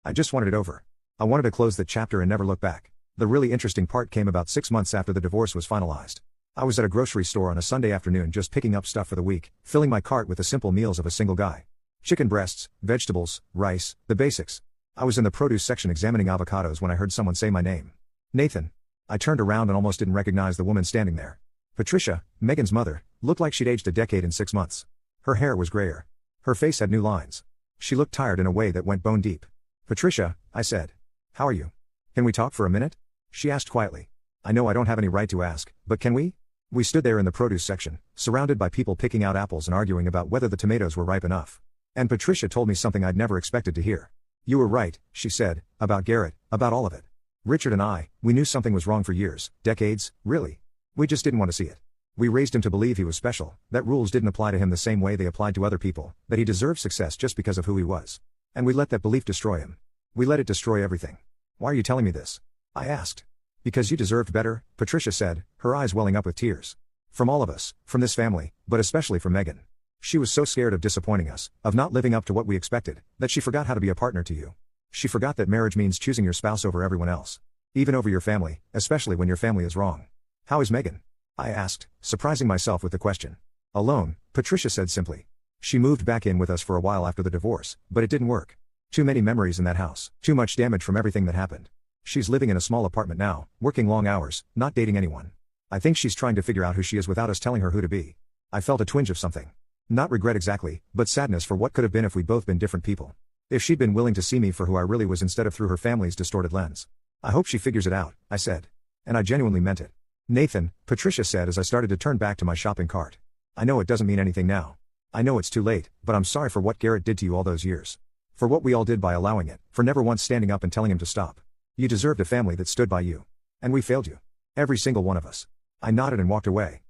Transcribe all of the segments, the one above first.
I just wanted it over. I wanted to close that chapter and never look back. The really interesting part came about 6 months after the divorce was finalized. I was at a grocery store on a Sunday afternoon just picking up stuff for the week, filling my cart with the simple meals of a single guy. Chicken breasts, vegetables, rice, the basics. I was in the produce section examining avocados when I heard someone say my name. Nathan. I turned around and almost didn't recognize the woman standing there. Patricia, Megan's mother, looked like she'd aged a decade in 6 months. Her hair was grayer. Her face had new lines. She looked tired in a way that went bone deep. Patricia, I said. How are you? Can we talk for a minute? She asked quietly. I know I don't have any right to ask, but can we? We stood there in the produce section, surrounded by people picking out apples and arguing about whether the tomatoes were ripe enough. And Patricia told me something I'd never expected to hear. You were right, she said, about Garrett, about all of it. Richard and I, we knew something was wrong for years, decades, really. We just didn't want to see it. We raised him to believe he was special, that rules didn't apply to him the same way they applied to other people, that he deserved success just because of who he was. And we let that belief destroy him. We let it destroy everything. Why are you telling me this? I asked. Because you deserved better, Patricia said, her eyes welling up with tears. From all of us, from this family, but especially from Megan. She was so scared of disappointing us, of not living up to what we expected, that she forgot how to be a partner to you. She forgot that marriage means choosing your spouse over everyone else. Even over your family, especially when your family is wrong. How is Megan? I asked, surprising myself with the question. Alone, Patricia said simply. She moved back in with us for a while after the divorce, but it didn't work. Too many memories in that house, too much damage from everything that happened. She's living in a small apartment now, working long hours, not dating anyone. I think she's trying to figure out who she is without us telling her who to be. I felt a twinge of something. Not regret exactly, but sadness for what could have been if we'd both been different people. If she'd been willing to see me for who I really was instead of through her family's distorted lens. I hope she figures it out, I said. And I genuinely meant it. Nathan, Patricia said as I started to turn back to my shopping cart. I know it doesn't mean anything now. I know it's too late, but I'm sorry for what Garrett did to you all those years. For what we all did by allowing it, for never once standing up and telling him to stop. You deserved a family that stood by you. And we failed you. Every single one of us. I nodded and walked away.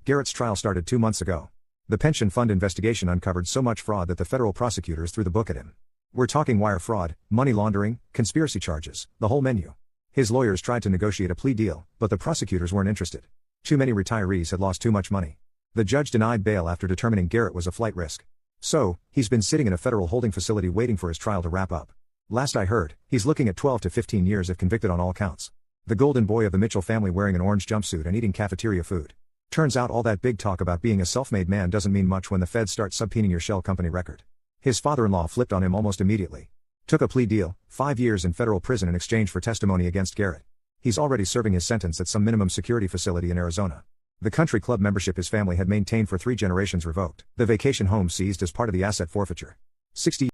Garrett's trial started 2 months ago. The pension fund investigation uncovered so much fraud that the federal prosecutors threw the book at him. We're talking wire fraud, money laundering, conspiracy charges, the whole menu. His lawyers tried to negotiate a plea deal, but the prosecutors weren't interested. Too many retirees had lost too much money. The judge denied bail after determining Garrett was a flight risk. So, he's been sitting in a federal holding facility waiting for his trial to wrap up. Last I heard, he's looking at 12 to 15 years if convicted on all counts. The golden boy of the Mitchell family wearing an orange jumpsuit and eating cafeteria food. Turns out all that big talk about being a self-made man doesn't mean much when the feds start subpoenaing your shell company record. His father-in-law flipped on him almost immediately. Took a plea deal, 5 years in federal prison in exchange for testimony against Garrett. He's already serving his sentence at some minimum security facility in Arizona. The country club membership his family had maintained for 3 generations revoked. The vacation home seized as part of the asset forfeiture. 60